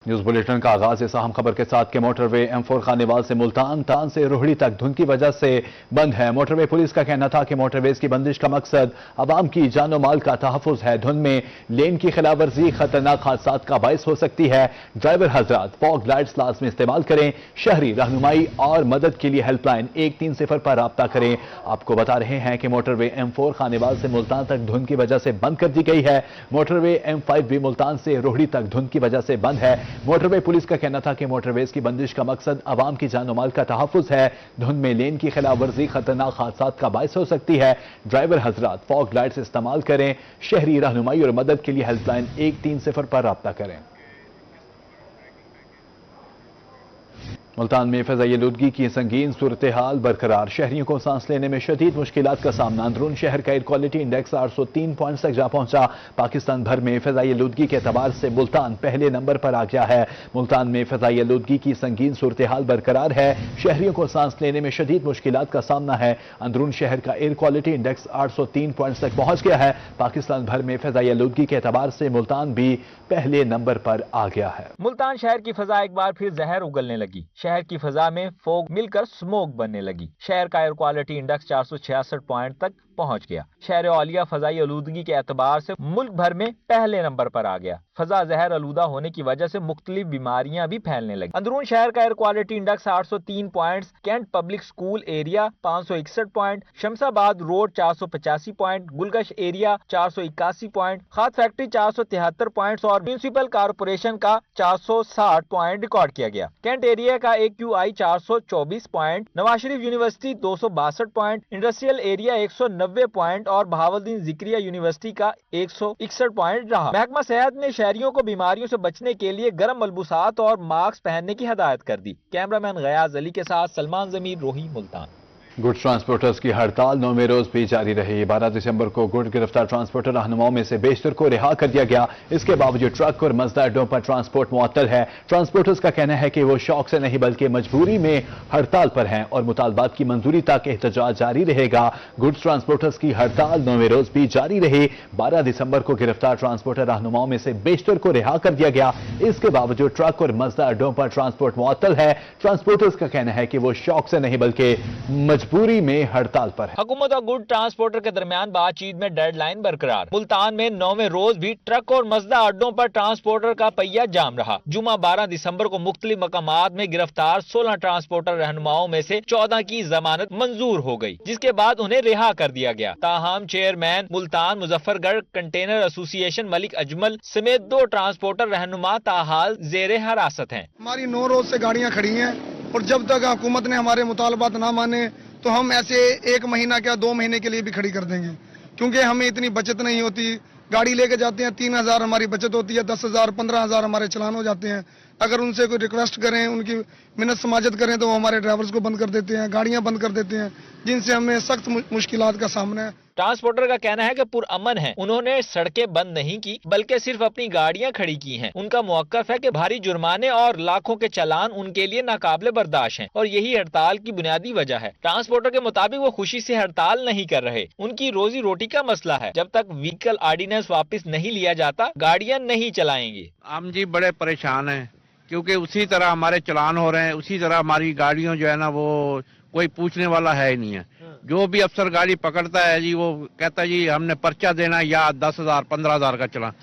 News bulletin का आगाज इस अहम खबर के साथ कि मोटरवे M4 खानेवाल से मुल्तान तान से रोहड़ी तक धुंध की वजह से बंद है। मोटरवे पुलिस का कहना था कि मोटरवेज की बंदिश का मकसद आवाम की जानो माल का तहफ्फुज है। धुंध में लेन की खिलाफवर्जी खतरनाक हादसात का बायस हो सकती है। ड्राइवर हजरात फॉग लाइट्स लाजमी इस्तेमाल करें। शहरी रहनुमाई और मदद के लिए हेल्पलाइन 130 पर राब्ता करें। आपको बता रहे हैं कि मोटरवे M4 खानेवाल से मुल्तान तक धुंध की वजह से बंद कर दी गई है। मोटरवे M5 भी मुल्तान से रोहड़ी तक धुंध की वजह से बंद है। मोटरवे पुलिस का कहना था कि मोटरवेज की बंदिश का मकसद आवाम की जान और माल का तहफ्फुज है। धुंध में लेन की खिलाफवर्जी खतरनाक हादसात का बायस हो सकती है। ड्राइवर हजरात फॉग लाइट्स इस्तेमाल करें। शहरी रहनुमाई और मदद के लिए हेल्पलाइन 130 पर राब्ता करें। मुल्तान में फ़ज़ाई आलूदगी की संगीन सूरत हाल बरकरार। शहरियों को सांस लेने में शदीद मुश्किलात का सामना। अंदरून शहर का एयर क्वालिटी इंडेक्स 803 पॉइंट्स तक जा पहुंचा। पाकिस्तान भर में फ़ज़ाई आलूदगी के एतबार से मुल्तान पहले नंबर पर आ गया है। मुल्तान में फ़ज़ाई आलूदगी की संगीन सूरत हाल बरकरार है। शहरियों को सांस लेने में शदीद मुश्किलात का सामना है। अंदरून शहर का एयर क्वालिटी इंडेक्स 803 पॉइंट्स तक पहुंच गया है। पाकिस्तान भर में फ़ज़ाई आलूदगी के एतबार से मुल्तान भी पहले नंबर पर आ गया है। मुल्तान शहर की फजा एक बार फिर जहर उगलने लगी। शहर की फजा में फोग मिलकर स्मोक बनने लगी। शहर का एयर क्वालिटी इंडेक्स 466 पॉइंट तक पहुंच गया। शहर औलिया फजाई आलूदगी के एतबार से मुल्क भर में पहले नंबर पर आ गया। फजा जहर आलूदा होने की वजह से मुख्तलिफ बीमारियां भी फैलने लगी। अंदरून शहर का air quality index 803 points, cantt public school area 561 point, Shamsabad road 485 point, Gulgasht area 481 point, खाद फैक्ट्री 473 पॉइंट्स और म्यूनिसिपल कारपोरेशन का 460 पॉइंट रिकॉर्ड किया गया। कैंट एरिया का AQI 424 point, Nawaz Sharif university 262 point, industrial area 190 point और बहावुद्दीन जिक्रिया यूनिवर्सिटी का 161 पॉइंट रहा। महकमा सेहत ने शहरियों को बीमारियों से बचने के लिए गर्म मलबूसात और मास्क पहनने की हिदायत कर दी। कैमरामैन गयाज अली के साथ सलमान जमीर, रोही, मुल्तान। गुड्स ट्रांसपोर्टर्स की हड़ताल 9वें रोज भी जारी रही। 12 दिसंबर को गुड गिरफ्तार ट्रांसपोर्टर रहनुमाओं में से बेशतर को रिहा कर दिया गया। इसके बावजूद ट्रक और मजदा अड्डों पर ट्रांसपोर्ट मुअत्तल है। ट्रांसपोर्टर्स का कहना है कि वो शौक से नहीं बल्कि मजबूरी में हड़ताल पर हैं और मुतालबात की मंजूरी तक एहतजाज जारी रहेगा। गुड्स ट्रांसपोर्टर्स की हड़ताल 9वें रोज भी जारी रही। 12 दिसंबर को गिरफ्तार ट्रांसपोर्टर रहनुमाओं में से बेशतर को रिहा कर दिया गया। इसके बावजूद ट्रक और मजदा अड्डों पर ट्रांसपोर्ट मुअत्तल है। ट्रांसपोर्टर्स का कहना है कि वो शौक से नहीं बल्कि मजबूरी में हड़ताल पर है। हुकूमत और गुड ट्रांसपोर्टर के दरमियान बातचीत में डेडलाइन बरकरार। मुल्तान में 9वें रोज भी ट्रक और मजदा अड्डों पर ट्रांसपोर्टर का पहिया जाम रहा। जुमा 12 दिसंबर को मुख्तलिफ मकामात में गिरफ्तार 16 ट्रांसपोर्टर रहनुमाओं में से 14 की जमानत मंजूर हो गई, जिसके बाद उन्हें रिहा कर दिया गया। ताहम chairman Multan Muzaffargarh container association Malik Ajmal समेत 2 ट्रांसपोर्टर रहनुमा ताहाल जेर हिरासत हैं। हमारी 9 रोज से गाड़ियां खड़ी हैं और जब तक हुकूमत ने हमारे मुतालबात ना माने तो हम ऐसे 1 महीना क्या 2 महीने के लिए भी खड़ी कर देंगे, क्योंकि हमें इतनी बचत नहीं होती। गाड़ी लेके जाते हैं 3000 हमारी बचत होती है, 10,000 15,000 हमारे चलान हो जाते हैं। अगर उनसे कोई रिक्वेस्ट करें, उनकी मिन्नत समाजत करें तो वो हमारे ड्राइवर्स को बंद कर देते हैं, गाड़ियां बंद कर देते हैं, जिनसे हमें सख्त मुश्किलात का सामना है। ट्रांसपोर्टर का कहना है कि पुरअमन है। उन्होंने सड़कें बंद नहीं की बल्कि सिर्फ अपनी गाड़ियां खड़ी की हैं। उनका मौक़िफ़ है कि भारी जुर्माने और लाखों के चालान उनके लिए नाकाबिले बर्दाश्त हैं और यही हड़ताल की बुनियादी वजह है। ट्रांसपोर्टर के मुताबिक वो खुशी से हड़ताल नहीं कर रहे। उनकी रोजी रोटी का मसला है। जब तक व्हीकल ऑर्डिनेंस वापस नहीं लिया जाता गाड़ियां नहीं चलाएंगे। हम जी बड़े परेशान हैं, क्योंकि उसी तरह हमारे चलान हो रहे हैं, उसी तरह हमारी गाड़ियों जो है ना वो कोई पूछने वाला है ही नहीं है। जो भी अफसर गाड़ी पकड़ता है जी वो कहता है जी हमने पर्चा देना या 10,000 15,000 का चलान।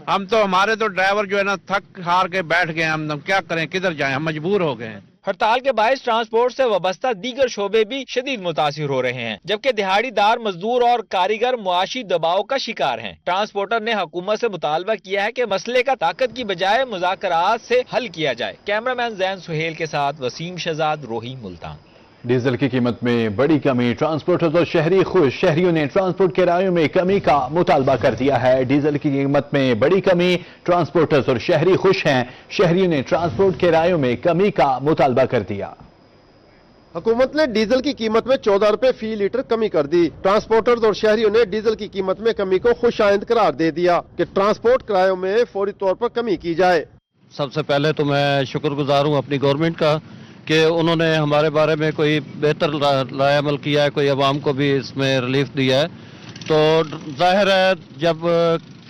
हम तो हमारे तो ड्राइवर जो है ना थक हार के बैठ गए। हम क्या करें, किधर जाएं, हम मजबूर हो गए हैं। हड़ताल के बायस ट्रांसपोर्ट से वाबस्ता दीगर शोबे भी शदीद मुतासिर हो रहे हैं, जबकि दिहाड़ीदार मजदूर और कारीगर मुआशी दबाव का शिकार हैं। ट्रांसपोर्टर ने हुकूमत से मुतालबा किया है कि मसले का ताकत की बजाय मुज़ाकरात से हल किया जाए। कैमरामैन जैन सुहेल के साथ वसीम शहजाद, रोही, मुल्तान। डीजल की कीमत में बड़ी कमी। ट्रांसपोर्टर्स और शहरी खुश। शहरियों ने ट्रांसपोर्ट किरायों में कमी का मुतालबा कर दिया है। डीजल की कीमत में बड़ी कमी। ट्रांसपोर्टर्स और शहरी खुश हैं। शहरियों ने ट्रांसपोर्ट किरायों में कमी का मुतालबा कर दिया। हुकूमत ने डीजल की कीमत में 14 रुपए फी लीटर कमी कर दी। ट्रांसपोर्टर्स और शहरियों ने डीजल की कीमत में कमी को खुशाइंद करार दे दिया कि ट्रांसपोर्ट किरायों में फौरी तौर पर कमी की जाए। सबसे पहले तो मैं शुक्रगुजार हूँ अपनी गवर्नमेंट का कि उन्होंने हमारे बारे में कोई बेहतर राय अमल किया है, कोई अवाम को भी इसमें रिलीफ दिया है। तो जाहिर है जब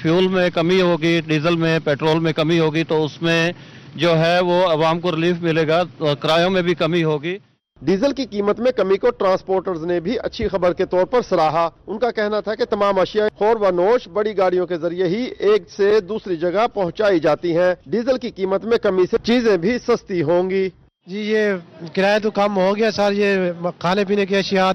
फ्यूल में कमी होगी, डीजल में, पेट्रोल में कमी होगी तो उसमें जो है वो आवाम को रिलीफ मिलेगा, किरायों में भी कमी होगी। डीजल की कीमत में कमी को ट्रांसपोर्टर्स ने भी अच्छी खबर के तौर पर सराहा। उनका कहना था कि तमाम अशिया खौर व नोश बड़ी गाड़ियों के जरिए ही एक से दूसरी जगह पहुंचाई जाती हैं। डीजल की कीमत में कमी से चीजें भी सस्ती होंगी। जी ये किराया तो कम हो गया सर, ये खाने पीने की अशिया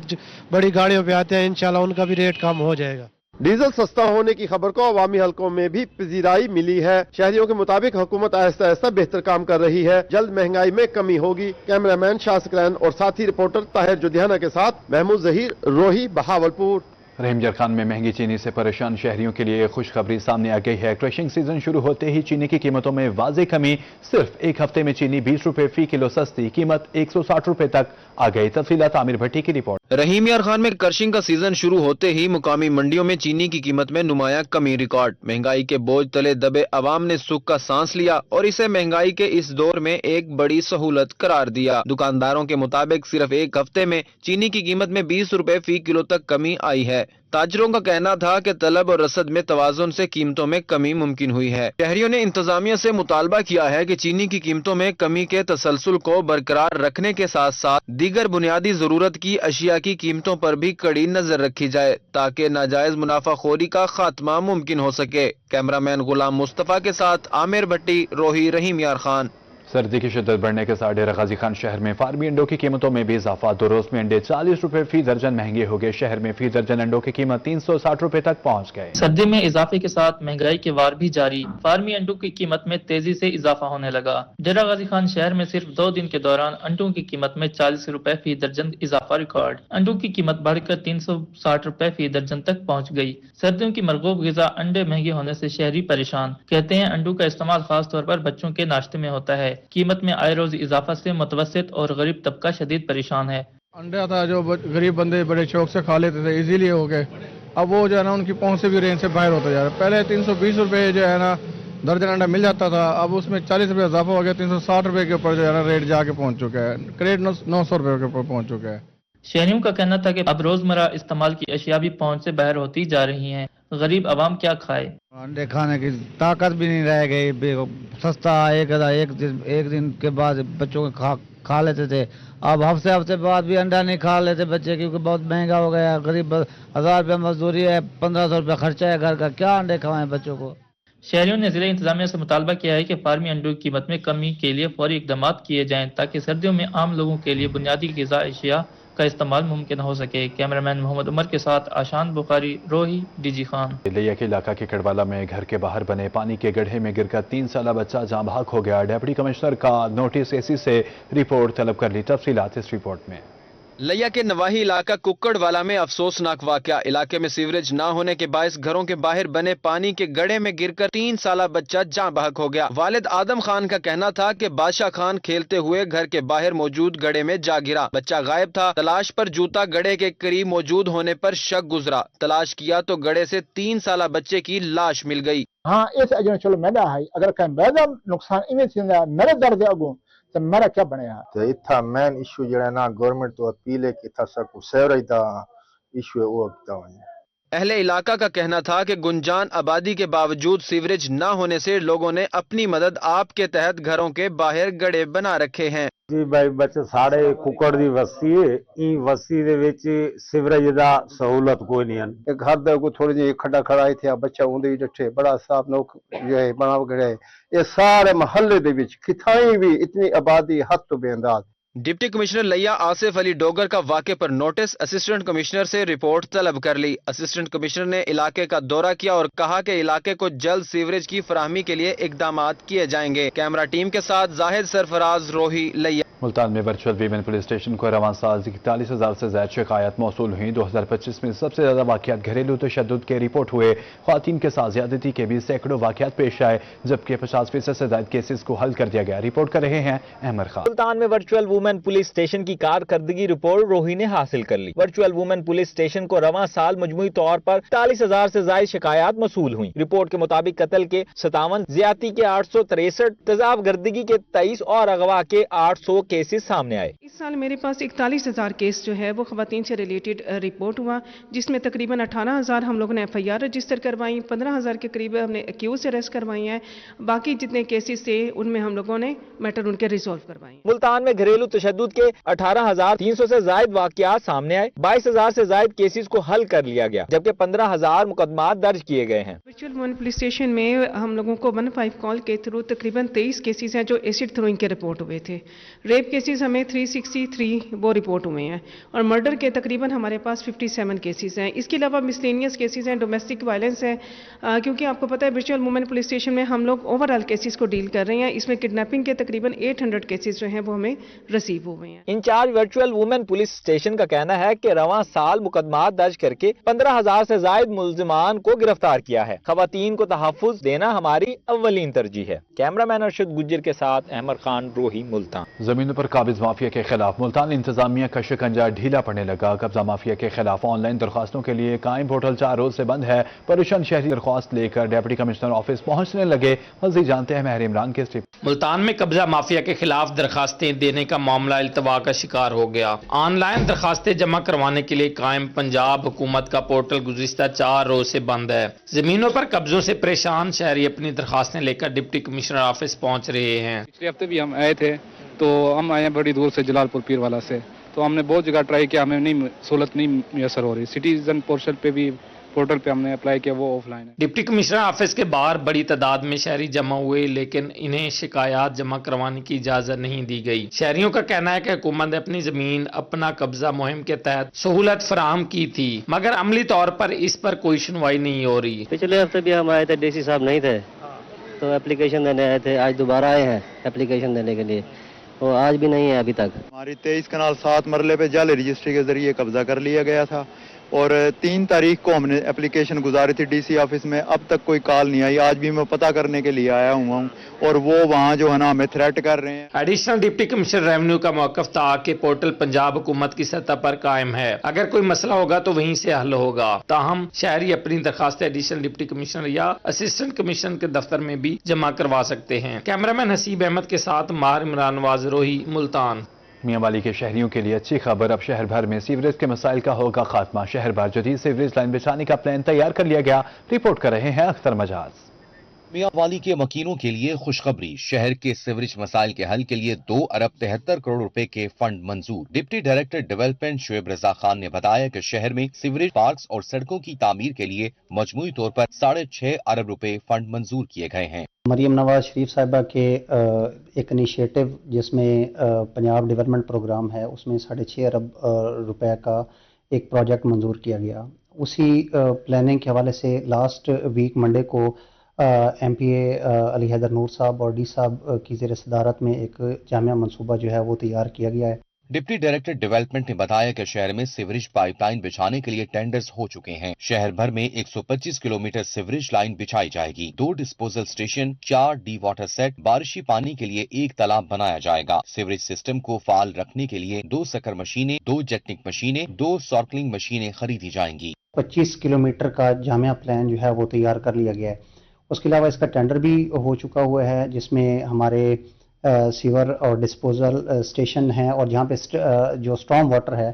बड़ी गाड़ियों पे आते हैं, इंशाल्लाह उनका भी रेट कम हो जाएगा। डीजल सस्ता होने की खबर को अवामी हलकों में भी पजीराई मिली है। शहरियों के मुताबिक हुकूमत आहिस्ता आहिस्ता बेहतर काम कर रही है, जल्द महंगाई में कमी होगी। कैमरामैन शाह सकरैन और साथी रिपोर्टर ताहिर जुधियाना के साथ महमूद जहीर, रोही, बहावलपुर। रहीम जरखान में महंगी चीनी से परेशान शहरियों के लिए खुशखबरी सामने आ गई है। क्रशिंग सीजन शुरू होते ही चीनी की कीमतों में वाज़ेह कमी। सिर्फ एक हफ्ते में चीनी 20 रुपए फी किलो सस्ती, कीमत 160 रुपए तक आ गई। तफसीलात आमिर भट्टी की रिपोर्ट। रहीम यार खान में क्रशिंग का सीजन शुरू होते ही मुकामी मंडियों में चीनी की कीमत में नुमाया कमी रिकॉर्ड। महंगाई के बोझ तले दबे अवाम ने सुख का सांस लिया और इसे महंगाई के इस दौर में एक बड़ी सहूलत करार दिया। दुकानदारों के मुताबिक सिर्फ एक हफ्ते में चीनी की कीमत में 20 रुपए फी किलो तक कमी आई है। ताजरों का कहना था कि तलब और रसद में तवाज़ुन से कीमतों में कमी मुमकिन हुई है। शहरियों ने इंतजामिया से मुतालबा किया है कि चीनी की कीमतों में कमी के तसलसल को बरकरार रखने के साथ साथ दीगर बुनियादी जरूरत की अशिया की कीमतों पर भी कड़ी नजर रखी जाए ताकि नाजायज मुनाफाखोरी का खात्मा मुमकिन हो सके। कैमरामैन गुलाम मुस्तफा के साथ आमिर भट्टी, रोही, रहीम यार खान। सर्दी की शिद्दत बढ़ने के साथ डेरा गाजी खान शहर में फार्मी अंडों की कीमतों में भी इजाफा। 2 रोज में अंडे 40 रुपए फी दर्जन महंगे हो गए। शहर में फी दर्जन अंडों की कीमत 360 रुपए तक पहुंच गए। सर्दी में इजाफे के साथ महंगाई के वार भी जारी। फार्मी अंडों की कीमत में तेजी से इजाफा होने लगा। डेरा गाजी खान शहर में सिर्फ 2 दिन के दौरान अंडों की कीमत में 40 रुपए फी दर्जन इजाफा रिकॉर्ड। अंडों की कीमत बढ़कर 360 रुपए फी दर्जन तक पहुँच गई। सर्दियों की मरगूब गिजा अंडे महंगे होने से शहरी परेशान। कहते हैं अंडों का इस्तेमाल खास तौर पर बच्चों के नाश्ते में होता है। कीमत में आए रोज इजाफा से मुतवस्सित और गरीब तबका शदीद परेशान है। अंडा था जो गरीब बंदे बड़े शौक से खा लेते थे, इजीली हो गए। अब वो जो है ना उनकी पहुंच से भी रेंज से बाहर होता जा रहा है। पहले 320 रुपए जो है ना दर्जन अंडा मिल जाता था, अब उसमें 40 रुपए इजाफा हो गया। 360 रुपए के ऊपर जो है ना रेट जाके पहुंच चुका है। क्रेट 900 रुपए के ऊपर पहुंच चुका है। शहरियों का कहना था कि अब रोजमर्रा इस्तेमाल की अशिया भी पहुंच से बाहर होती जा रही हैं। गरीब आवाम क्या खाए। अंडे खाने की ताकत भी नहीं रह गई। सस्ता एक दिन के बाद बच्चों को खा लेते थे, अब हफ्ते बाद भी अंडा नहीं खा लेते बच्चे, क्योंकि बहुत महंगा हो गया। गरीब 1000 रुपये मजदूरी है, 1500 रुपये खर्चा है घर का, क्या अंडे खवाएं बच्चों को। शहरियों ने जिला इंतजामिया से मुतालबा किया है कि फार्मी अंडों की कीमत में कमी के लिए फौरी इकदाम किए जाएं ताकि सर्दियों में आम लोगों के लिए बुनियादी ग़िज़ा अशिया का इस्तेमाल मुमकिन हो सके। कैमरामैन मोहम्मद उमर के साथ आशान बुखारी, रोही, डीजी खान। लिया के इलाका के कड़वाला में घर के बाहर बने पानी के गड्ढे में गिरकर 3 साला बच्चा जाँ बहक हो गया। डिप्टी कमिश्नर का नोटिस एसी से रिपोर्ट तलब कर ली। तफसीलात इस रिपोर्ट में। लिया के नवाही इलाका कुक्कड़वाला में अफसोसनाक वाकया। इलाके में सीवरेज न होने के बायस घरों के बाहर बने पानी के गड्ढे में गिरकर 3 साला बच्चा जाँ बहक हो गया। वालिद आदम खान का कहना था कि बादशाह खान खेलते हुए घर के बाहर मौजूद गड्ढे में जा गिरा। बच्चा गायब था। तलाश पर जूता गड्ढे के करीब मौजूद होने पर शक गुजरा। तलाश किया तो गड्ढे से 3 साला बच्चे की लाश मिल गई। हाँ इस अजन चलो मैदा है, अगर कहीं मैदा नुकसान इवें थींदा मेरे दर्द अगो तो मेरा क्या बनेगा। तो इतना मेन इशू जड़ा ना गवर्नमेंट तो अपील है कि था सब सेवरेज दा इशू है वो अपता है। अहले इलाका का कहना था कि गुंजान आबादी के बावजूद सीवरेज न होने से लोगों ने अपनी मदद आप के तहत घरों के बाहर गड्ढे बना रखे हैं। जी भाई बच्चे साढ़े कुकड़ दी वस्ती है, ई वस्ती दे विच सीवरेज दा सहूलत कोई नहीं है। घर दा को थोड़ी जी खड्डा खड़ाई थे, बच्चा उंदे डठे बड़ा साफ नोक जो है बना गए। ये सारे महल्ले दे विच किथाई भी इतनी आबादी हद तो बेअंदाज। डिप्टी कमिश्नर लिया आसिफ अली डोगर का वाक़े पर नोटिस असिस्टेंट कमिश्नर से रिपोर्ट तलब कर ली। असिस्टेंट कमिश्नर ने इलाके का दौरा किया और कहा कि इलाके को जल्द सीवरेज की फराहमी के लिए इकदाम किए जाएंगे। कैमरा टीम के साथ जाहिद सरफराज, रोही, लिया। मुल्तान में वर्चुअल वीमेन पुलिस स्टेशन को रवान साल 41,000 से ज्यादा शिकायत मौसूल हुई। 2025 में सबसे ज्यादा वाकयात घरेलू तशद्दुद के रिपोर्ट हुए। ख्वातीन के साथ ज्यादती के भी सैकड़ों वाकयात पेश आए, जबकि 50% से ज्यादा केसेस को हल कर दिया गया। रिपोर्ट कर रहे हैं अहमद खान। मुल्तान में वर्चुअल वुमेन पुलिस स्टेशन की कारकर्दगी रिपोर्ट रोही ने हासिल कर ली। वर्चुअल वुमेन पुलिस स्टेशन को रवां साल मजमूई तौर पर 40,000 से ज्यादा शिकायत मौसूल हुई। रिपोर्ट के मुताबिक कत्ल के 57, ज्यादती के 863, तेजाब गर्दगी के 23 और अगवा के 800 केसेस सामने आए। इस साल मेरे पास 41,000 केस जो है वो खवातीन से रिलेटेड रिपोर्ट हुआ, जिसमें तकरीबन 18,000 हम लोगों ने FIR रजिस्टर करवाई, 15,000 के करीब हमने एक्यूज अरेस्ट करवाई हैं। बाकी जितने केसेस थे उनमें हम लोगों ने मैटर उनके रिजॉल्व करवाए। मुल्तान में घरेलू तशद्दुद के 18,300 से ज्यादा वाकयात सामने आए, 22,000 से ज्यादा केसेस को हल कर लिया गया, जबकि 15,000 मुकदमात दर्ज किए गए हैं। वर्चुअल वुमेन पुलिस स्टेशन में हम लोगों को 15 कॉल के थ्रू तकरीबन 23 केसेस हैं जो एसिड थ्रोइंग के रिपोर्ट हुए थे। रेप केसेस हमें 363 वो रिपोर्ट हुए हैं और मर्डर के तकरीबन हमारे पास 57 केसेस हैं। इसके अलावा मिसलेनियस केसेस हैं, डोमेस्टिक वायलेंस है, क्योंकि आपको पता है वर्चुअल वुमेन पुलिस स्टेशन में हम लोग ओवरऑल केसेस को डील कर रहे हैं। इसमें किडनैपिंग के तकरीबन 800 केसेस जो हैं वो हमें रिसीव हुए हैं। Incharge virtual women police station का कहना है कि रवां साल मुकदमात दर्ज करके 15,000 से ज्यादा मुलजिमान को गिरफ्तार किया है। खवातीन को तहफ्फुज देना हमारी अव्वलीन तरजीह है। कैमरामैन अरशद गुज्जर के साथ अहमद खान, रोही, मुल्तान। जमीनों पर काबिज माफिया के खिलाफ मुल्तान इंतजामिया का शिकंजा ढीला पड़ने लगा। कब्जा माफिया के खिलाफ ऑनलाइन दरखास्तों के लिए कायम पोर्टल 4 रोज से बंद है। परेशान शहरी दरख्वास्त लेकर डिप्टी कमिश्नर ऑफिस पहुंचने लगे। मजीद जानते हैं महर इमरान के स्ट्रिप। मुल्तान में कब्जा माफिया के खिलाफ दरखास्तें देने का मामला इल्तवा का शिकार हो गया। ऑनलाइन दरखास्तें जमा करवाने के लिए कायम पंजाब हुकूमत का पोर्टल गुज़िश्ता 4 रोज से बंद है। जमीनों पर कब्जों से परेशान शहरी अपनी दरखास्तें लेकर डिप्टी कमिश्नर ऑफिस पहुंच रहे हैं। पिछले हफ्ते भी हम आए थे, तो हम आए बड़ी दूर से जलालपुर पीरवाला से, तो हमने बहुत जगह ट्राई किया, हमें नहीं सहूलत नहीं मैसर हो रही। सिटीजन पोर्टल पे भी पोर्टल पे हमने अप्लाई किया, वो ऑफलाइन है। डिप्टी कमिश्नर ऑफिस के बाहर बड़ी तादाद में शहरी जमा हुए, लेकिन इन्हें शिकायत जमा करवाने की इजाजत नहीं दी गई। शहरियों का कहना है कि हुकूमत ने अपनी जमीन अपना कब्जा मुहिम के तहत सहूलत फराहम की थी, मगर अमली तौर पर इस पर कोई सुनवाई नहीं हो रही। पिछले हफ्ते भी हम आए थे, डीसी साहब नहीं थे, तो एप्लीकेशन देने आए थे। आज दोबारा आए हैं एप्लीकेशन देने के लिए, वो आज भी नहीं है अभी तक। हमारी 23 कनाल 7 मरले पे जाली रजिस्ट्री के जरिए कब्जा कर लिया गया था और 3 तारीख को हमने एप्लीकेशन गुजारी थी डीसी ऑफिस में, अब तक कोई कॉल नहीं आई। आज भी मैं पता करने के लिए आया हुआ हूँ और वो वहाँ जो है ना हमें थ्रेट कर रहे हैं। एडिशनल डिप्टी कमिश्नर रेवेन्यू का मौकफ था कि पोर्टल पंजाब हुकूमत की सतह पर कायम है, अगर कोई मसला होगा तो वहीं से हल होगा। ताहम शहरी अपनी दरखास्त एडिशनल डिप्टी कमिश्नर या असिस्टेंट कमिश्नर के दफ्तर में भी जमा करवा सकते हैं। कैमरामैन हसीब अहमद के साथ मार इमरान वाज, रोही, मुल्तान। मियांवाली के शहरियों के लिए अच्छी खबर, अब शहर भर में सीवरेज के मसाइल का होगा खात्मा। शहर भर जदीद सीवरेज लाइन बिछाने का प्लान तैयार कर लिया गया। रिपोर्ट कर रहे हैं अख्तर मजाज। मियांवाली के मकीनों के लिए खुशखबरी, शहर के सीवरेज मसाइल के हल के लिए 2 अरब 73 करोड़ रुपए के फंड मंजूर। Deputy director development Shoaib Raza Khan ने बताया कि शहर में सीवरेज, पार्क्स और सड़कों की तामीर के लिए मजमूई तौर पर 6.5 अरब रुपए फंड मंजूर किए गए हैं। मरियम नवाज शरीफ साहिबा के एक इनिशिएटिव जिसमें पंजाब डेवलपमेंट प्रोग्राम है, उसमें 6.5 अरब रुपए का एक प्रोजेक्ट मंजूर किया गया। उसी प्लानिंग के हवाले से लास्ट वीक मंडे को MPA अली हैदर नूर साहब और डी साहब की ज़ेर सदारत में एक जामिया मंसूबा जो है वो तैयार किया गया है। डिप्टी डायरेक्टर डेवलपमेंट ने बताया कि शहर में सीवरेज पाइपलाइन बिछाने के लिए टेंडर्स हो चुके हैं। शहर भर में 125 किलोमीटर सीवरेज लाइन बिछाई जाएगी। 2 disposal station, 4 dewater set, बारिशी पानी के लिए 1 तालाब बनाया जाएगा। सीवरेज सिस्टम को फाल रखने के लिए 2 सकर मशीनें, 2 जेटनिक मशीनें, 2 सॉर्कलिंग मशीनें खरीदी जाएंगी। 25 किलोमीटर का जामिया प्लान जो है वो तैयार कर लिया गया है। उसके अलावा इसका टेंडर भी हो चुका हुआ है, जिसमें हमारे सीवर और डिस्पोजल स्टेशन है और जहाँ पे जो स्टॉर्म वाटर है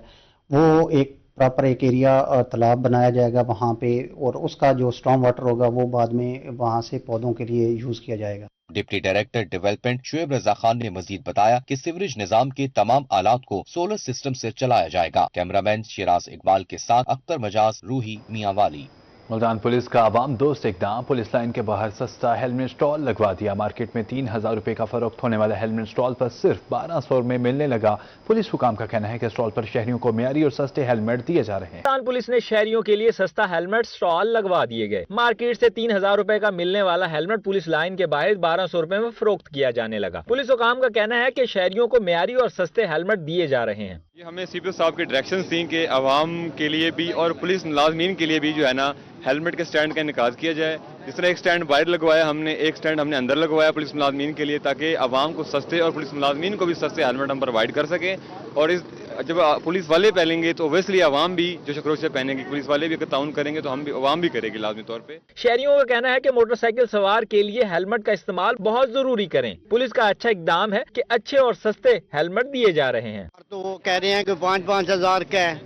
वो एक प्रॉपर एक एरिया तालाब बनाया जाएगा वहाँ पे, और उसका जो स्टॉर्म वाटर होगा वो बाद में वहाँ से पौधों के लिए यूज किया जाएगा। Deputy director development Shoaib Raza Khan ने मजीद बताया कि सीवरेज निजाम के तमाम आलात को सोलर सिस्टम से चलाया जाएगा। कैमरामैन शिराज इकबाल के साथ अख्तर मजाज, रूही, मियांवाली। मुल्तान पुलिस का आवाम दोस्त इकदाम, पुलिस लाइन के बाहर सस्ता हेलमेट स्टॉल लगवा दिया। मार्केट में 3,000 रुपए का फरोख्त होने वाला हेलमेट स्टॉल पर सिर्फ 1200 में मिलने लगा। पुलिस हुकाम का कहना है कि स्टॉल पर शहरियों को मियारी और सस्ते हेलमेट दिए जा रहे हैं। मुल्तान पुलिस ने शहरियों के लिए सस्ता हेलमेट स्टॉल लगवा दिए गए। मार्केट से 3,000 रुपए का मिलने वाला हेलमेट पुलिस लाइन के बाहर 1200 रुपए में फरोख्त किया जाने लगा। पुलिस हुकाम का कहना है कि शहरियों को मियारी और सस्ते हेलमेट दिए जा रहे हैं। ये हमें सीपीओ साहब के डायरेक्शन थी कि आवाम के लिए भी और पुलिस मुलाजमीन के लिए भी जो है ना हेलमेट के स्टैंड का इनकाज किया जाए जिस तरह एक स्टैंड बाहर लगवाया हमने, एक स्टैंड हमने अंदर लगवाया पुलिस मुलाजमीन के लिए, ताकि आवाम को सस्ते और पुलिस मुलाजमीन को भी सस्ते हेलमेट हम प्रोवाइड कर सकें। और इस जब पुलिस वाले पहनेंगे तो ओबियसली आवाम भी जो शकरों से पहनेंगे, पुलिस वाले भी अगर ताउन करेंगे तो हम भी, आवाम भी करेगी लाजमी तौर पे। शहरियों का कहना है कि मोटरसाइकिल सवार के लिए हेलमेट का इस्तेमाल बहुत जरूरी करें। पुलिस का अच्छा इकदाम है कि अच्छे और सस्ते हेलमेट दिए जा रहे हैं। तो वो कह रहे हैं कि 5-5 हज़ार का है,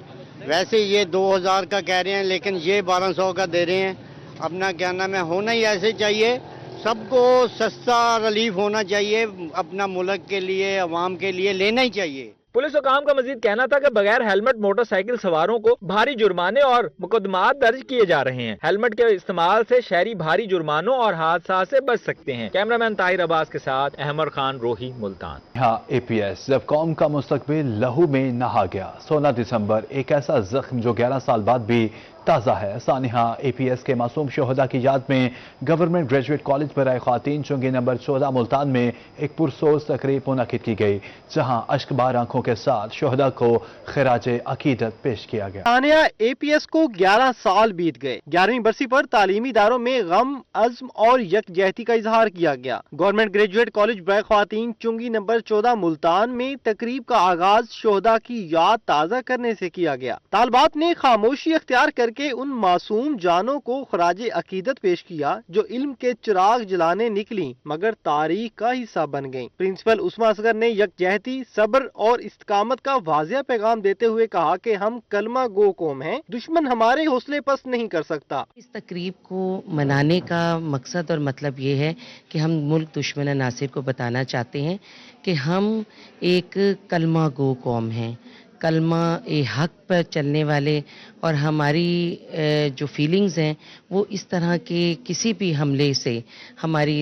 वैसे ये 2000 का कह रहे हैं, लेकिन ये 1200 का दे रहे हैं। अपना क्या नाम है, होना ही ऐसे चाहिए, सबको सस्ता रिलीफ होना चाहिए, अपना मुल्क के लिए, अवाम के लिए लेना ही चाहिए। पुलिस हुकाम का मजीद कहना था कि बगैर हेलमेट मोटरसाइकिल सवारों को भारी जुर्माने और मुकदमात दर्ज किए जा रहे हैं। हेलमेट के इस्तेमाल से शहरी भारी जुर्मानों और हादसा से बच सकते हैं। कैमरामैन ताहिर अब्बास के साथ अहमद खान, रोही, मुल्तान। यहाँ APS जब कौम का मुस्तकबिल लहू में नहा गया। 16 दिसंबर एक ऐसा जख्म जो 11 साल बाद भी ताज़ा है। सानिहा APS के मासूम शोहदा की याद में गवर्नमेंट ग्रेजुएट कॉलेज बराए ख्वातीन चुंगी नंबर 14 मुल्तान में एक पुरसोज तकरीब मुनक़िद की गई, जहां अश्कबार आंखों के साथ शोहदा को खिराजे अकीदत पेश किया गया। सानिया APS को 11 साल बीत गए। 11वीं बरसी पर तालीमी इदारों में गम, अज़्म और यकजहती का इजहार किया गया। गवर्नमेंट ग्रेजुएट कॉलेज बराए ख्वातीन चुंगी नंबर 14 मुल्तान में तकरीब का आगाज शोहदा की याद ताज़ा करने से किया गया। तालबात ने खामोशी अख्तियार करके उन मासूम जानों को खराजे अकीदत पेश किया जो इल्म के चिराग जलाने निकली मगर तारीख का हिस्सा बन गईं। प्रिंसिपल उस्मा असगर ने यकजहती, सब्र और इस्तिकामत का वाज़िया पैगाम देते हुए कहा कि हम कलमा गो कौम हैं, दुश्मन हमारे हौसले पस्त नहीं कर सकता। इस तकरीब को मनाने का मकसद और मतलब ये है कि हम मुल्क दुश्मन नासिर को बताना चाहते हैं कि हम एक कलमा गो कौम हैं, कलमा ए हक पर चलने वाले, और हमारी जो फीलिंग्स हैं वो इस तरह के किसी भी हमले से हमारी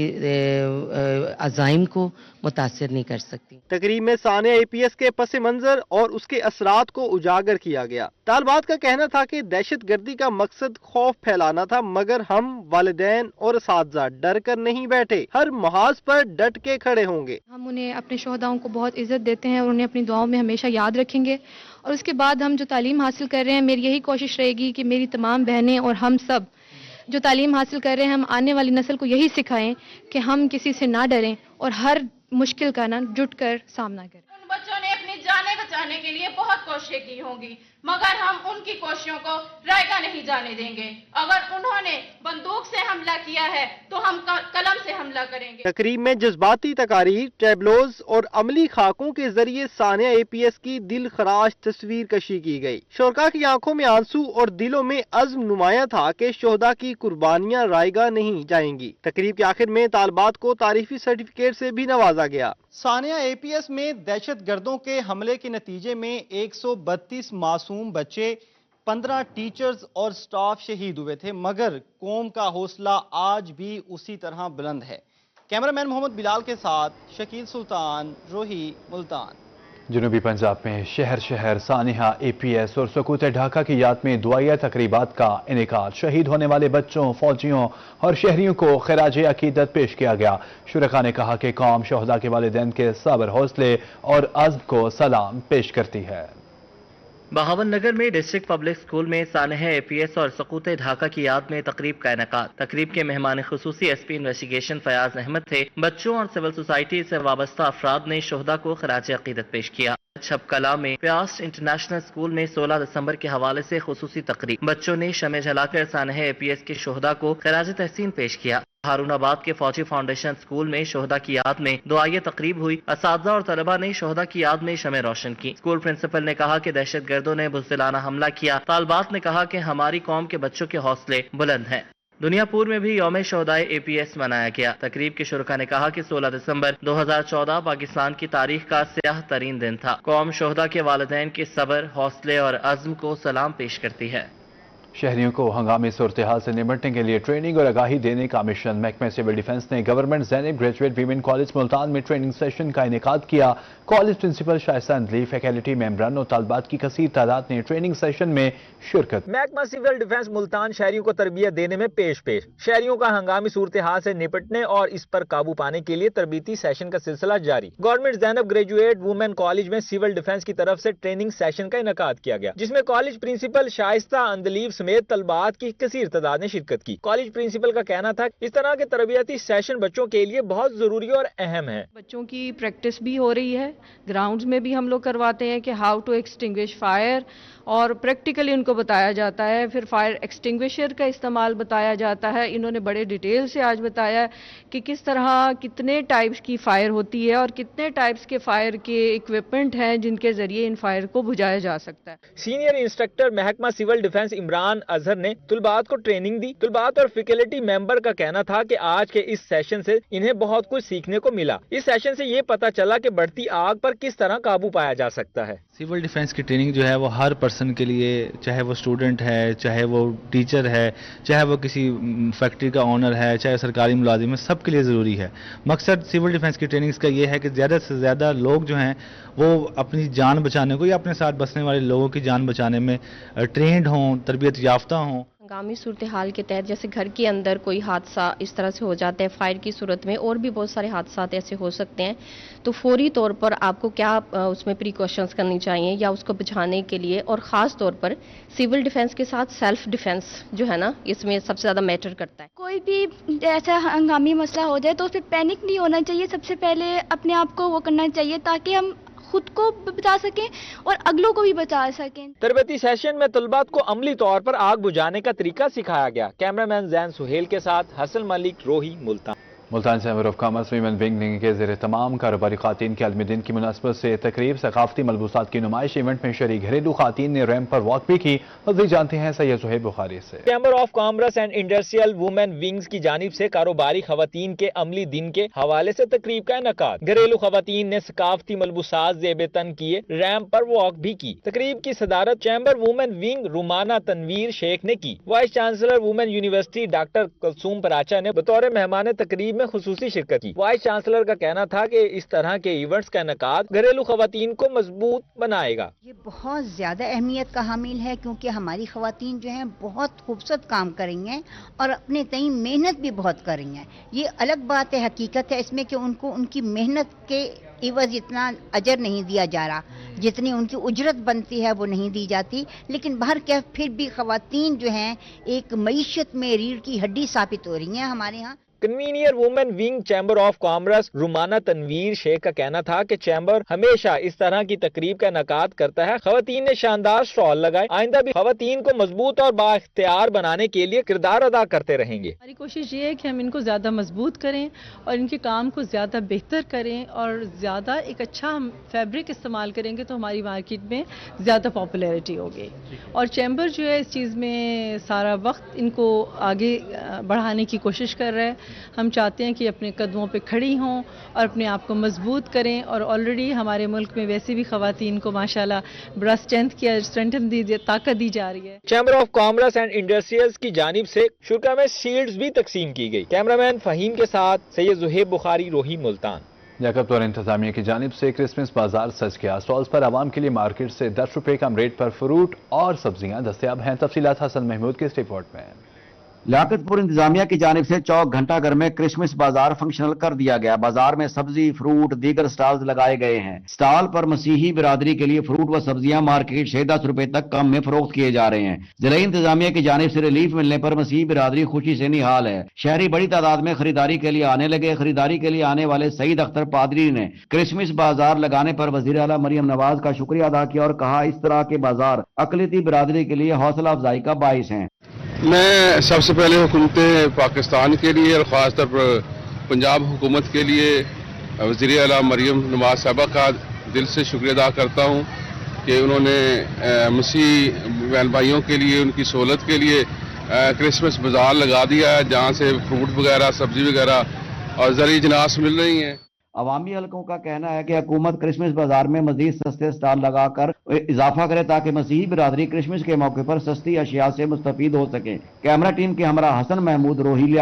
अज़ाइम को मुतासिर नहीं कर सकती। तकरीब में सानिया APS के पस मंजर और उसके असरात को उजागर किया गया। तालबात का कहना था कि दहशत गर्दी का मकसद खौफ फैलाना था, मगर हम वालिदैन और असातिज़ा डर कर नहीं बैठे, हर महाज पर डट के खड़े होंगे। हम उन्हें, अपने शोहदाओं को बहुत इज्जत देते हैं और उन्हें अपनी दुआओं में हमेशा याद रखेंगे। और उसके बाद हम जो तालीम हासिल कर रहे हैं, मेरी यही कोशिश रहेगी कि मेरी तमाम बहनें और हम सब जो तालीम हासिल कर रहे हैं, हम आने वाली नस्ल को यही सिखाएं कि हम किसी से ना डरें और हर मुश्किल का ना जुट कर सामना करें। उन बच्चों ने अपनी जानें बचाने के लिए बहुत कोशिशें की होंगी, मगर हम उनकी कोशिशों को रायगा नहीं जाने देंगे। अगर उन्होंने बंदूक से हमला किया है तो हम कलम से हमला करेंगे। तकरीब में जज्बाती तकारीर, टैबलोज और अमली खाकों के जरिए सानिया APS की दिल खराश तस्वीर कशी की गई। शोरका की आंखों में आंसू और दिलों में अज़्म नुमाया था कि शोहदा की कुर्बानियां रायगा नहीं जाएंगी। तकरीब के आखिर में तालबात को तारीफी सर्टिफिकेट से भी नवाजा गया। सानिया APS में दहशत गर्दों के हमले के नतीजे में 132 मासूम बच्चे, 15 टीचर्स और स्टाफ शहीद हुए थे, मगर कौम का हौसला आज भी उसी तरह बुलंद है। कैमरामैन मोहम्मद बिलाल के साथ शकील सुल्तान, रोही, मुल्तान। जनूबी पंजाब में शहर शहर सानिहा APS और सकूत ढाका की याद में दुआया तकरीबात का इनेकाद। शहीद होने वाले बच्चों, फौजियों और शहरियों को खिराजे अकीदत पेश किया गया। शुरका ने कहा कि कौम शोहदा के वालिदैन के सब्र, हौसले और अज़्म को सलाम पेश करती है। बहावन नगर में डिस्ट्रिक्ट पब्लिक स्कूल में सानिहा APS और सकूत ढाका की याद में तकरीब का इनेकाद। तकरीब के मेहमान खुसूसी SP इन्वेस्टिगेशन फयाज अहमद थे। बच्चों और सिविल सोसाइटी से वाबस्ता अफराद ने शोहदा को खराज अकीदत पेश किया। छपकला में प्यास इंटरनेशनल स्कूल में 16 दिसंबर के हवाले से खुसूसी तकरीब। बच्चों ने शमे जलाकर सानिहा APS के शोहदा को खराज तहसीन पेश किया। हारूनाबाद के फौजी फाउंडेशन स्कूल में शोहदा की याद में दुआए तकरीब हुई। असातिज़ा और तलबा ने शोहदा की याद में शमे रोशन की। स्कूल प्रिंसिपल ने कहा कि दहशत गर्दों ने बुज़दिलाना हमला किया। तालबात ने कहा कि हमारी कौम के बच्चों के हौसले बुलंद हैं। दुनियापुर में भी यौम शोहदाए APS मनाया गया। तकरीब के शुरका ने कहा कि 16 दिसंबर 2014 पाकिस्तान की तारीख का स्याह तरीन दिन था। कौम शोहदा के वालिदैन के सब्र, हौसले और अज़्म को सलाम पेश करती है। शहरियों को हंगामी सूरत हाल से निपटने के लिए ट्रेनिंग और आगाही देने का मिशन। महकमे सिविल डिफेंस ने government Zainab graduate women college Multan में ट्रेनिंग सेशन का इनेकाद किया। कॉलेज प्रिंसिपल शाइस्ता अंदली, फैकल्टी मेंबरान और तालबात की कसीर तादाद ने ट्रेनिंग सेशन में शिरकत। महकमा सिविल डिफेंस मुल्तान शहरियों को तरबियत देने में पेश शहरियों का हंगामी सूरत हाल से निपटने और इस पर काबू पाने के लिए तरबीती सेशन का सिलसिला जारी। Government Zainab graduate women college में सिविल डिफेंस की तरफ से ट्रेनिंग सेशन का इनेकाद किया गया, जिसमें कॉलेज प्रिंसिपल शाइस्ता अंदली, समेत तलबात की कसीर तादाद ने शिरकत की। कॉलेज प्रिंसिपल का कहना था इस तरह के तरबियती सेशन बच्चों के लिए बहुत जरूरी और अहम है। बच्चों की प्रैक्टिस भी हो रही है, ग्राउंड्स में भी हम लोग करवाते हैं कि हाउ टू एक्सटिंग्विश फायर, और प्रैक्टिकली उनको बताया जाता है, फिर फायर एक्सटिंग्विशर का इस्तेमाल बताया जाता है। इन्होंने बड़े डिटेल से आज बताया कि किस तरह कितने टाइप्स की फायर होती है और कितने टाइप्स के फायर के इक्विपमेंट हैं जिनके जरिए इन फायर को बुझाया जा सकता है। सीनियर इंस्ट्रक्टर महकमा सिविल डिफेंस इमरान अजहर ने तुलबात को ट्रेनिंग दी। तुलबात और फैकल्टी मेंबर का कहना था कि आज के इस सेशन से इन्हें बहुत कुछ सीखने को मिला। इस सेशन से ये पता चला कि बढ़ती आग पर किस तरह काबू पाया जा सकता है। सिविल डिफेंस की ट्रेनिंग जो है वो हर पर्सन के लिए, चाहे वो स्टूडेंट है, चाहे वो टीचर है, चाहे वो किसी फैक्ट्री का ओनर है, चाहे सरकारी मुलाजिम है, सबके लिए ज़रूरी है। मकसद सिविल डिफेंस की ट्रेनिंग्स का ये है कि ज़्यादा से ज़्यादा लोग जो हैं वो अपनी जान बचाने को या अपने साथ बसने वाले लोगों की जान बचाने में ट्रेंड हों, तरबियत याफ्ता हों। आगामी सूरत हाल के तहत जैसे घर के अंदर कोई हादसा इस तरह से हो जाता है, फायर की सूरत में और भी बहुत सारे हादसात ऐसे हो सकते हैं, तो फौरी तौर पर आपको क्या उसमें प्रिकॉशंस करनी चाहिए या उसको बचाने के लिए, और ख़ास तौर पर सिविल डिफेंस के साथ सेल्फ डिफेंस जो है ना, इसमें सबसे ज़्यादा मैटर करता है। कोई भी ऐसा हंगामी मसला हो जाए तो उस पर पैनिक नहीं होना चाहिए। सबसे पहले अपने आप को वो करना चाहिए ताकि हम खुद को बचा सकें और अगलों को भी बचा सकें। तरबती सेशन में तलबात को अमली तौर पर आग बुझाने का तरीका सिखाया गया। कैमरामैन जैन सुहेल के साथ हसन मलिक, रोही, Multan chamber of commerce women wing के ज़ेरे तमाम कारोबारी खातीन के आलमी दिन की मुनासबत से तकरीब सकाफती मलबूसात की नुमाइश इवेंट में शरीक घरेलू खातीन ने रैंप पर वॉक भी की। मज़ीद जानते हैं सैयद सुहेब बुखारी से। Chamber of commerce and industrial women wings की जानिब से कारोबारी खवातीन के अमली दिन के हवाले से तकरीब का इनेकाद। घरेलू खवातीन ने सकाफती मलबूसात ज़ेब तन किए, रैंप पर वॉक भी की। तकरीब की सदारत chamber women wing Rumana Tanveer Shaikh ने की। Vice chancellor women university doctor Kulsoom Paracha ने बतौर मेहमान तकरीब में खुसूसी शिरकत की। वाइस चांसलर का कहना था कि इस तरह के इवेंट्स का इनेकाद घरेलू खवातीन को मजबूत बनाएगा। ये बहुत ज्यादा अहमियत का हामिल है क्योंकि हमारी खवातीन जो हैं बहुत खूबसूरत काम करेंगी हैं और अपने तई मेहनत भी बहुत करेंगी हैं। ये अलग बात है, हकीकत है इसमें कि उनको उनकी मेहनत के इवज इतना अजर नहीं दिया जा रहा, जितनी उनकी उजरत बनती है वो नहीं दी जाती। लेकिन बाहर क्या फिर भी खवातीन जो हैं एक मईशत में रीढ़ की हड्डी साबित हो रही हैं हमारे यहाँ। Convenor women wing chamber of commerce Rumana Tanveer Shaikh का कहना था कि चैम्बर हमेशा इस तरह की तकरीब का इनेकाद करता है। खवातीन ने शानदार स्टॉल लगाए। आइंदा भी खवातीन को मजबूत और बाइख्तियार बनाने के लिए किरदार अदा करते रहेंगे। हमारी कोशिश ये है कि हम इनको ज्यादा मजबूत करें और इनके काम को ज्यादा बेहतर करें और ज्यादा एक अच्छा हम फैब्रिक इस्तेमाल करेंगे तो हमारी मार्केट में ज्यादा पॉपुलैरिटी होगी। और चैम्बर जो है इस चीज़ में सारा वक्त इनको आगे बढ़ाने की कोशिश कर रहा है। हम चाहते हैं कि अपने कदमों पे खड़ी हों और अपने आप को मजबूत करें, और ऑलरेडी हमारे मुल्क में वैसे भी खवातीन को माशाल्लाह बड़ा स्ट्रेंथन ताकत दी जा रही है। Chamber of commerce and industrials की जानिब से शुरा में शील्ड्स भी तकसीम की गई। कैमरामैन फहीम के साथ सैयद सुहेब बुखारी, रोही, मुल्तान। याकूब इंतजामिया की जानिब से क्रिसमस बाजार सज गया। स्टॉल्स पर आवाम के लिए मार्केट से 10 रुपए कम रेट पर फ्रूट और सब्जियां दस्तयाब हैं। तफसीलात हसन महमूद के इस रिपोर्ट में। लियाकतपुर इंतजामिया की जानिब से चौक घंटा घर में क्रिसमस बाजार फंक्शनल कर दिया गया। बाजार में सब्जी, फ्रूट, दीगर स्टॉल्स लगाए गए हैं। स्टॉल पर मसीही बिरादरी के लिए फ्रूट व सब्जियां मार्केट से 10 रुपए तक कम में फरोख्त किए जा रहे हैं। जिला इंतजामिया की जानिब से रिलीफ मिलने पर मसीही बिरादरी खुशी से निहाल है। शहरी बड़ी तादाद में खरीदारी के लिए आने लगे। खरीदारी के लिए आने वाले सईद अख्तर पादरी ने क्रिसमस बाजार लगाने पर वजीर आला मरियम नवाज का शुक्रिया अदा किया और कहा इस तरह के बाजार अकलियती बिरादरी के लिए हौसला अफजाई का बाइस हैं। मैं सबसे पहले हुकूमत पाकिस्तान के लिए और ख़ास तौर पर पंजाब हुकूमत के लिए वज़ीर आला मरियम नवाज साहबा का दिल से शुक्रिया अदा करता हूँ कि उन्होंने मसीह बहन भाइयों के लिए उनकी सहूलत के लिए क्रिसमस बाज़ार लगा दिया है जहाँ से फ्रूट वगैरह, सब्ज़ी वगैरह और ज़रूरी जिनास मिल रही हैं। अवामी हलकों का कहना है कि हुकूमत क्रिसमस बाजार में मजीद सस्ते स्टॉल लगाकर इजाफा करे ताकि मसीही बिरादरी क्रिसमस के मौके पर सस्ती अशिया से मुस्तफीद हो सके। कैमरा टीम के हमरा हसन महमूद, रोही।